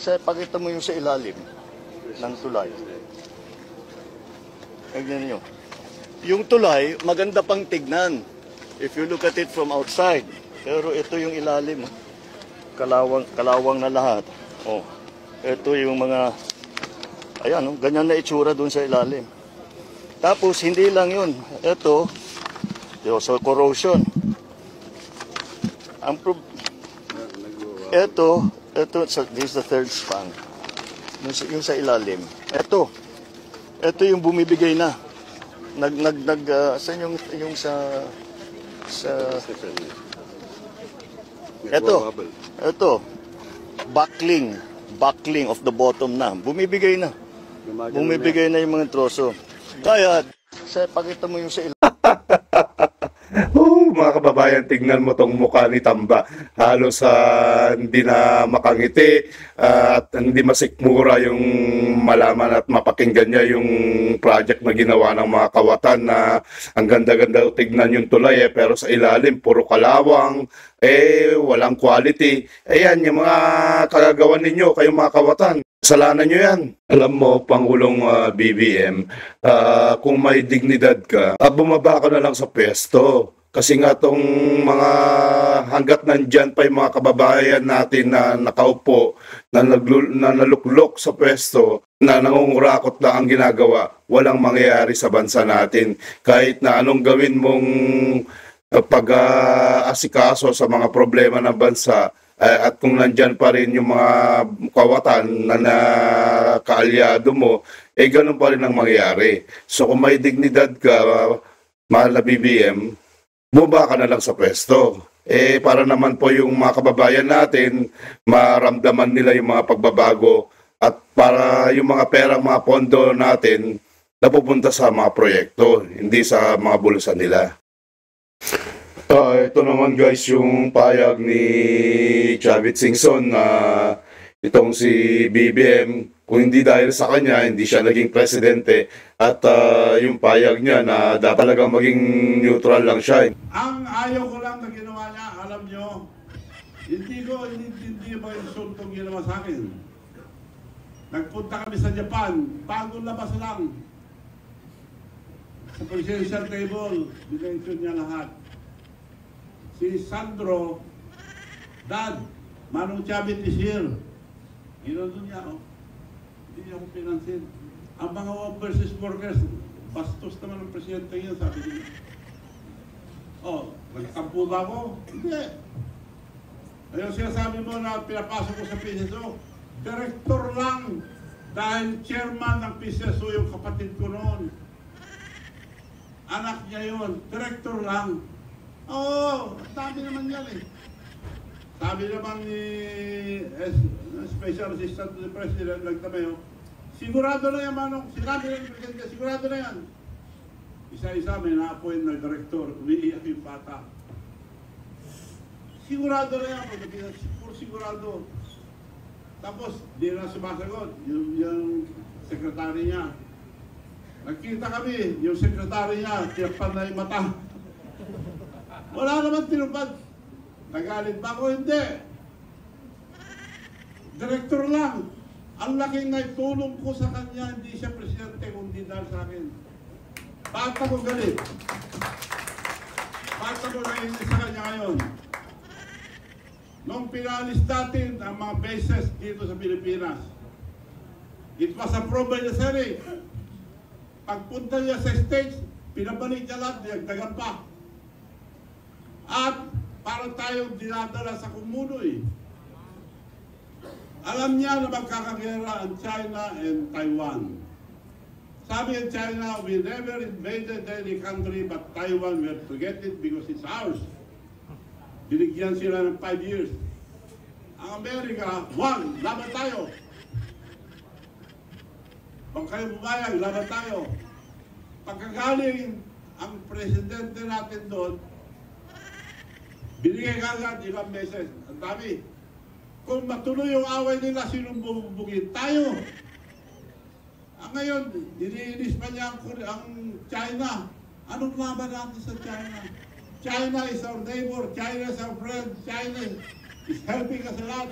pakita mo yung sa ilalim ng tulay. Tignan nyo. Yung tulay, maganda pang tignan if you look at it from outside. Pero ito yung ilalim. Kalawang na lahat. Oh, ito yung mga, ayan, oh, ganyan na itsura dun sa ilalim. Tapos, hindi lang yun. Ito, so corrosion. Ito, this is the third span. Yung sa ilalim. Ito yung bumibigay na. Saan yung sa ito, buckling of the bottom na. Bumibigay na yung mga troso. Kaya, pakita mo yung sa ilalim. Mga kababayan, tignan mo tong mukha ni Tamba. Halos hindi na makangiti at hindi masikmura yung malaman at mapakinggan niya yung project na ginawa ng mga kawatan na ang ganda-ganda tignan yung tulay pero sa ilalim puro kalawang, walang quality. Ayan, yung mga kagagawan ninyo, kayong mga kawatan. Kasalanan nyo yan. Alam mo, Pangulong BBM, kung may dignidad ka, bumaba ka na lang sa pwesto. Kasi nga tong mga hanggat nandyan pa yung mga kababayan natin na nakaupo, na naluklok sa pwesto, na nangungurakot lang ang ginagawa, walang mangyayari sa bansa natin. Kahit na anong gawin mong pag-asikaso sa mga problema ng bansa, at kung nandyan pa rin yung mga kawatan na kaalyado mo, ganun pa rin ang mangyayari. So kung may dignidad ka, mahal na BBM, bumaba ka na lang sa pwesto. Para naman po yung mga kababayan natin, maramdaman nila yung mga pagbabago at para yung mga perang, mga pondo natin, napupunta sa mga proyekto, hindi sa mga bulsa nila. Ito naman guys yung payag ni Chavit Singson na itong si BBM, kung hindi dahil sa kanya, hindi siya naging presidente at yung payag niya na dapat talagang maging neutral lang siya. Ang ayaw ko lang na ginawa niya, alam nyo, hindi ba yung suntong ginawa sa akin? Nagpunta kami sa Japan, bagong labas lang. Sa presidential table, binention niya lahat. Si Sandro, Dad, Manong Chavit is here. Ginodon niya, hindi niya ako pinansin. Ang mga overseas workers, bastos naman ang presidente niya, sabi niya. Nagkampo ba ako? Hindi. Ayun sinasabi mo na pinapasok ko sa PCSO, director lang. Dahil chairman ng PCSO yung kapatid ko noon. Anak niya yun, director lang. Sabi naman yan eh. Sabi naman ni Special Assistant to the President Nagtameo, sigurado na yan, Manong. Sinabi ng Presidente, sigurado na yan. Isa-isa may na-appoint na director, umiiyak yung bata. Sigurado na yan, sigurado. Tapos, di na sumasagot, yung sekretary niya. Nagkita kami, yung sekretary niya, tiyapan na yung mata. Wala naman tinupad. Nagalit ba ako? Hindi. Direktor lang. Ang laking naitulong ko sa kanya, hindi siya presidente, kundi dahil sa akin. Bakit ako galit? Bakit ako nainis sa kanya ngayon? Nung pinalis natin ang mga bases dito sa Pilipinas, it was approved by the Senate. Pagpunta niya sa States, pinabalik niya lahat, nagdagan pa. At parang tayong dinadala sa kumuno eh. Alam niya na magkakagera ang China and Taiwan. Sabi ng China, we never invaded any country but Taiwan, we have to get it because it's ours. Binigyan sila ng 5 years. Ang Amerika, 1, laban tayo. Kung kayo bumayag, laban tayo. Pagkagaling ang presidente natin doon, binigay kagad ilang beses. Ang dami. Kung matuloy yung away nila, sinong bubugin? Tayo. Ngayon, diniinis pa niya ang China. Anong laban natin sa China? China is our neighbor. China is our friend. China is helping us a lot.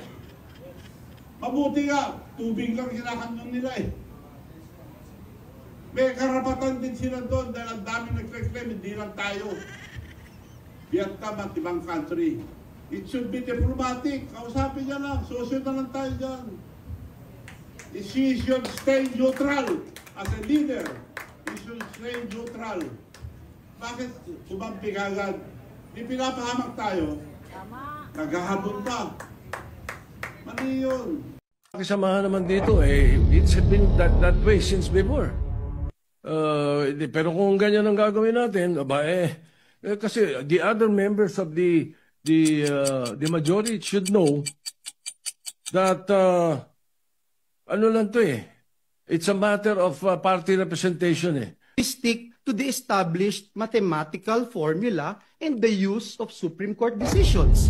Mabuti nga, tubig lang kinakanon nila eh. May karapatan din sila doon dahil ang dami nag-reclaim, hindi lang tayo. Vietnam at ibang country. It should be diplomatic. Kausapin niya lang. Sosyo na lang tayo dyan. She should stay neutral as a leader. She should stay neutral. Bakit kumampi agad? Di pinapahamak tayo. Naghahabol pa. Mali yun. Kasamahan naman dito, it's been that way since before. Pero kung ganyan ang gagawin natin, kasi the other members of the majority should know that ano lang to it's a matter of party representation We stick to the established mathematical formula and the use of Supreme Court decisions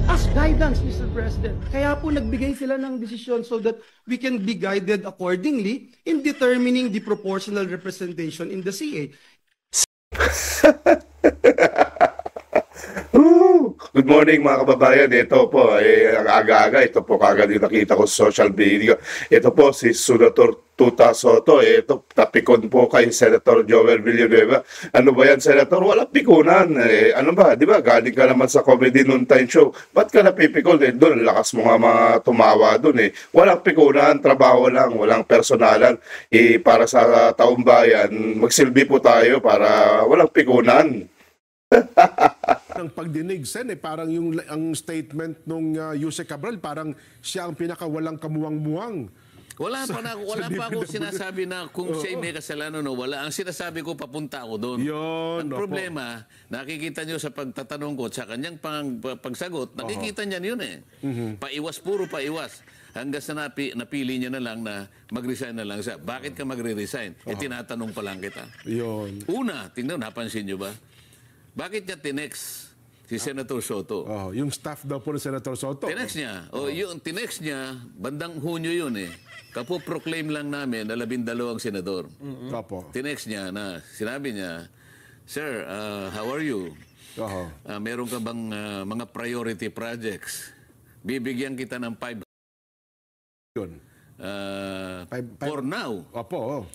as guidance, Mr. President. Kaya po nagbigay sila ng desisyon so that we can be guided accordingly in determining the proportional representation in the CA. Good morning mga kababayan. Ito po, ang aga-aga, ito po kagad yung nakita ko sa social media. Ito po si Senator Tuta Soto. Ito, tapikon po kay Senator Joel Villanueva. Ano ba yan, Senator? Walang pikunan. Ano ba? Di ba? Galing ka naman sa comedy noontime show. Ba't ka napipikon? Doon, lakas mo nga mga tumawa doon Walang pikunan, trabaho lang, walang personalan. Para sa taong bayan, magsilbi po tayo para walang pikunan. Ang pagdinig, Sen, parang ang statement nung Yusek Cabral, parang siya ang pinakawalang kamuwang-muwang. Wala pa ako sinasabi na kung siya may kasalanan o wala. Ang sinasabi ko, papunta ako doon. Yun, Ang opo. problema, nakikita nyo sa pagtatanong ko at sa kanyang pagsagot, nakikita niya yun Paiwas, puro paiwas. Hanggang sa napili niya na lang na mag-resign na lang siya. Bakit ka magre-resign? Tinatanong pa lang kita. Yun. Una, tingnan, napansin nyo ba? Bakit niya tinex si Senator Soto? Yung staff daw po ni Senator Soto. Tinex niya. Yung tinex niya, bandang Hunyo yun Kapo-proclaim lang namin na 12 ang senador. Opo. Tinex niya na sinabi niya, Sir, how are you? Meron ka bang mga priority projects? Bibigyan kita ng 5 Yun. for now. Opo.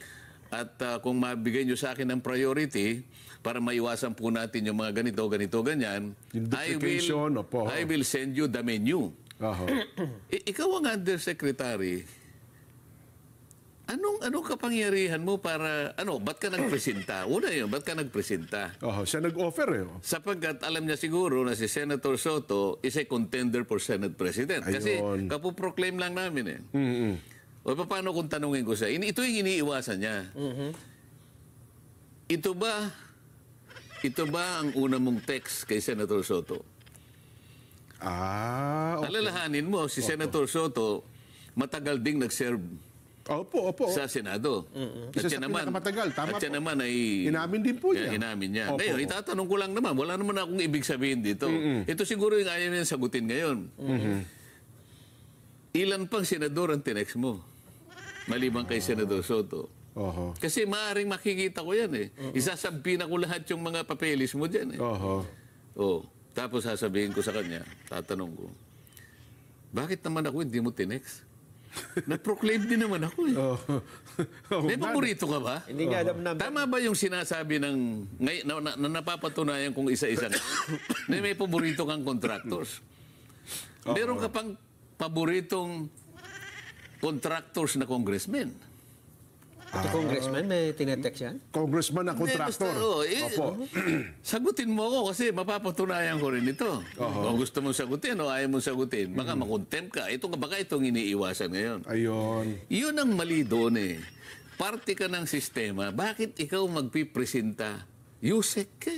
At kung mabigay nyo sa akin ng priority, para maiwasan po natin yung mga ganito, ganyan, Yung duplication, opo. I will send you the menu. Ikaw ang undersecretary. Anong kapangyarihan mo para, ba't ka nagpresenta? Una yun, ba't ka nagpresenta? Siya nag-offer Sapagkat alam niya siguro na si Senator Soto is a contender for Senate President. Kasi Ayun. kapoproclaim lang namin O paano kung tanungin ko siya? Ito yung iniiwasan niya. Ito ba ang una mong text kay Senator Soto? Okay. Alalahanin mo, si Senator Soto matagal ding nag-serve Opo. sa Senado. Isa sa pinakamatagal, tama At siya po. naman ay... Inamin din po niya. Inamin niya. Opo. Ngayon, itatanong ko lang naman, wala naman akong ibig sabihin dito. Ito siguro yung ayaw niya sagutin ngayon. Ilan pang senador ang tinex mo? Maliban kay Senador Soto. Kasi maaaring makikita ko yan Isasabihin ako lahat yung mga papeles mo dyan Tapos sasabihin ko sa kanya, tatanong ko, bakit naman ako hindi mo tinex? Na-proclaim din naman ako May paborito ka ba? Hindi nga alam namin. Tama ba yung sinasabi na napapatunayan kung isa-isa na may paborito kang contractors? Meron ka pang paboritong contractors na congressmen? Ito congressman, may tinetext yan? Congressman na contractor. Opo. Sagutin mo ako kasi mapapatunayan ko rin ito. Kung gusto mong sagutin o ayaw mong sagutin, baka makontempt ka. Baka itong iniiwasan ngayon. Ayun. Yun ang mali doon Parte ka ng sistema. Bakit ikaw magpipresenta? Yusek ka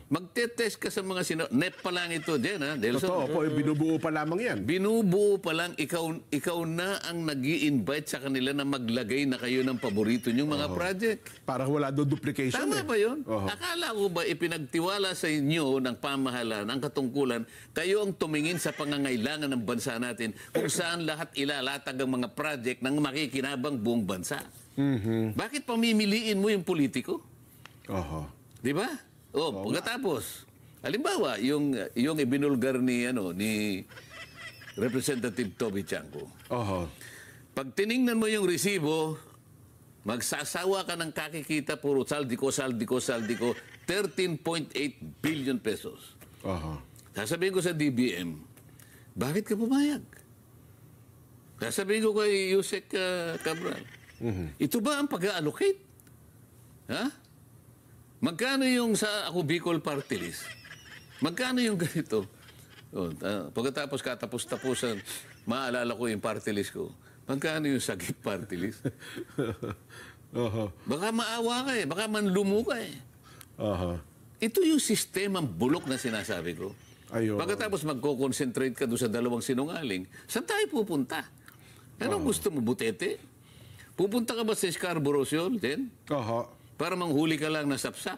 Magtetest ka sa mga NEP pa lang ito dyan, Delson. Totoo po, binubuo pa lamang yan. Binubuo pa lang, ikaw na ang nag-i-invite sa kanila na maglagay na kayo ng paborito niyong mga project. Para wala doon duplication. Tama ba yun? Akala ko ba ipinagtiwala sa inyo ng pamahalaan, ng katungkulan, kayo ang tumingin sa pangangailangan ng bansa natin kung saan lahat ilalatag ang mga project ng makikinabang buong bansa. Bakit pamimiliin mo yung politiko? Di ba? Pagkatapos, halimbawa, yung ibinulgar ni Representative Toby Chanco. Oho. Pag tiningnan mo yung resibo, magsasawa ka ng kakikita, puro saldi ko, 13.8 billion pesos. Oho. Sasabihin ko sa DBM, bakit ka pumayag? Sasabihin ko kay Yusek Cabral, ito ba ang pag-allocate? Ha? Magkano yung sa ako Bicol Party List? Magkano yung ganito? Pagkatapos katapos-tapusan, maalala ko yung party list ko. Magkano yung sagip party list? Baka maawa ka eh. Baka manlumo ka eh. Ito yung sistemang bulok na sinasabi ko. Pagkatapos magko-concentrate ka doon sa dalawang sinungaling, saan tayo pupunta? Anong gusto mo, Butete? Pupunta ka ba sa Scarborough Shoal, Jen? Para manghuli ka lang ng sapsap?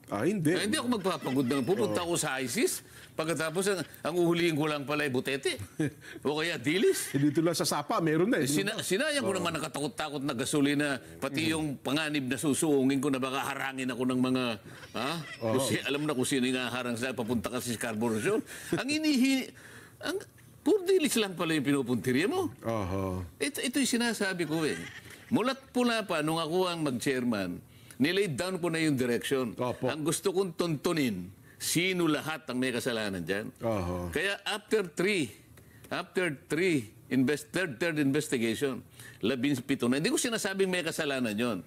Hindi. Hindi ako magpapagod na. Pupunta ako sa ISIS. Pagkatapos, ang uhulihin ko lang pala ay Butete. O kaya Dilis. Dito lang sa Sapa, meron na eh. Sinayang ko naman nakatakot-takot na gasolina. Pati yung panganib na susuungin ko na baka harangin ako ng mga... alam na kung sino yung harang sa papunta ka sa Scarborough Shoal. Ang puro Dilis lang pala yung pinupuntirya mo. Ito yung sinasabi ko eh. Mulat pula pa, nung ako ang mag-chairman, nilay down ko na yung direction. Ang gusto kong tuntunin, sino lahat ang may kasalanan dyan. Kaya after third investigation, 17 na. Hindi ko sinasabing may kasalanan yon.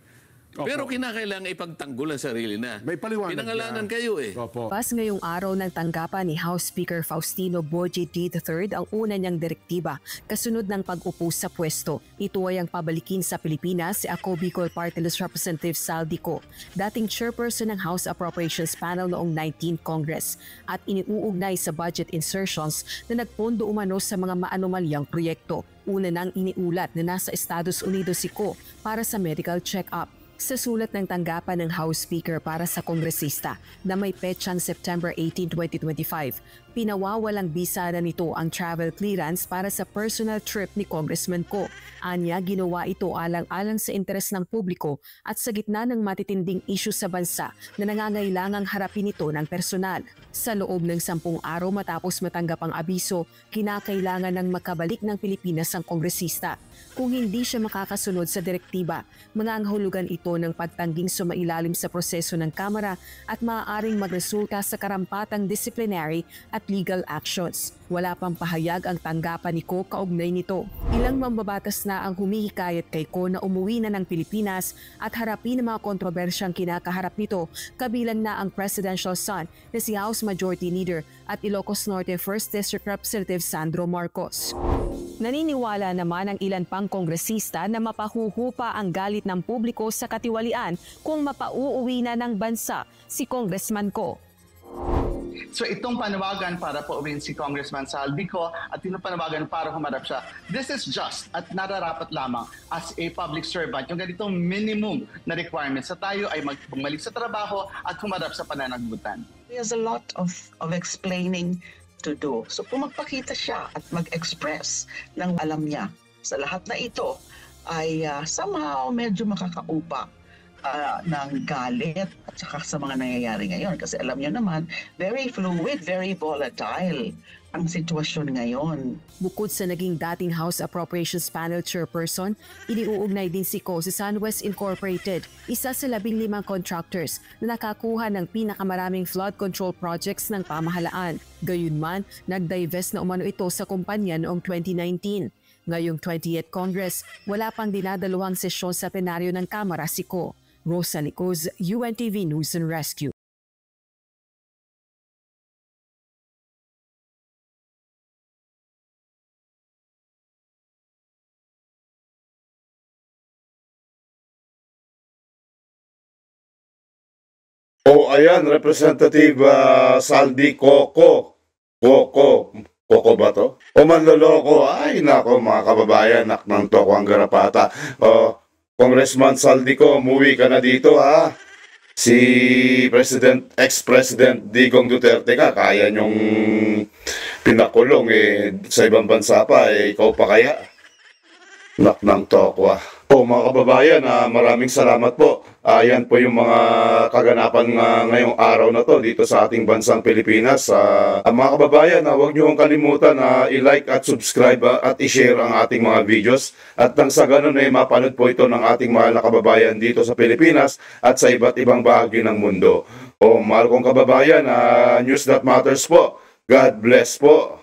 Pero kinakailangan ipagtanggol ang sarili na. May paliwanag pinangalanan kayo eh. Pas ngayong araw ng tanggapan ni House Speaker Faustino Boji III ang una niyang direktiba kasunod ng pag-upo sa pwesto. Ito ay ang pabalikin sa Pilipinas si Ako Bicol Party List Representative Saldico, dating chairperson ng House Appropriations Panel noong 19th Congress at iniuugnay sa budget insertions na nagpondo umano sa mga maanomalyang proyekto. Una nang iniulat na nasa Estados Unidos si Ko para sa medical check-up. Sa sulat ng tanggapan ng House Speaker para sa kongresista na may petsang September 18, 2025, pinawawalang bisa na nito ang travel clearance para sa personal trip ni Congressman Ko. Anya, ginawa ito alang-alang sa interes ng publiko at sa gitna ng matitinding isyu sa bansa na nangangailangang harapin ito ng personal. Sa loob ng 10 araw matapos matanggap ang abiso, kinakailangan ng makabalik ng Pilipinas ang kongresista. Kung hindi siya makakasunod sa direktiba, mangangahulugan ito ng pagtangging sumailalim sa proseso ng Kamara at maaaring magresulta sa karampatang disciplinary at legal actions. Wala pang pahayag ang tanggapan ni Ko kaugnay nito. Ilang mambabatas na ang humihikayat kay Ko na umuwi na ng Pilipinas at harapin ang mga kontrobersyang kinakaharap nito, kabilang na ang presidential son na si House Majority Leader at Ilocos Norte 1st District Representative Sandro Marcos. Naniniwala naman ang ilan pang kongresista na mapahuhupa ang galit ng publiko sa katiwalian kung mapauuwi na ng bansa si Congressman Ko. So itong panawagan para pauwiin si Congressman Saldico at itong panawagan para humarap siya, this is just at nararapat lamang as a public servant. Yung ganitong minimum na requirements sa tayo ay bumalik sa trabaho at humarap sa pananagutan. There's a lot of explaining to do. So kung magpakita siya at mag-express ng alam niya sa lahat na ito ay somehow medyo makakaupa ng galit at saka sa mga nangyayari ngayon. Kasi alam niyo naman, very fluid, very volatile ang sitwasyon ngayon. Bukod sa naging dating House Appropriations Panel Chairperson, iniuugnay din si Ko sa SunWest Incorporated, isa sa 15 contractors na nakakuha ng pinakamaraming flood control projects ng pamahalaan. Gayunman, nag-divest na umano ito sa kumpanya noong 2019. Ngayong 20th Congress, wala pang dinadaluhang sesyon sa plenaryo ng Kamara si Ko. Rosa Licoz, UNTV News and Rescue. Ayan, Representative Saldico. Koko ba to? O manloloko? Ay, nako mga kababayan, naknang toko ang garapata. Congressman Saldico, umuwi ka na dito ha. Si ex-President Digong Duterte ka, kaya niyong pinakulong sa ibang bansa pa, ikaw pa kaya? Naknang toko Mga kababayan, maraming salamat po. Yan po yung mga kaganapan ngayong araw na to dito sa ating bansang Pilipinas. Mga kababayan, huwag niyo kalimutan na i-like at subscribe at i-share ang ating mga videos. At nang sa ganun ay mapanood po ito ng ating mahal na kababayan dito sa Pilipinas at sa iba't ibang bahagi ng mundo. Mahal kong kababayan, News That Matters po. God bless po.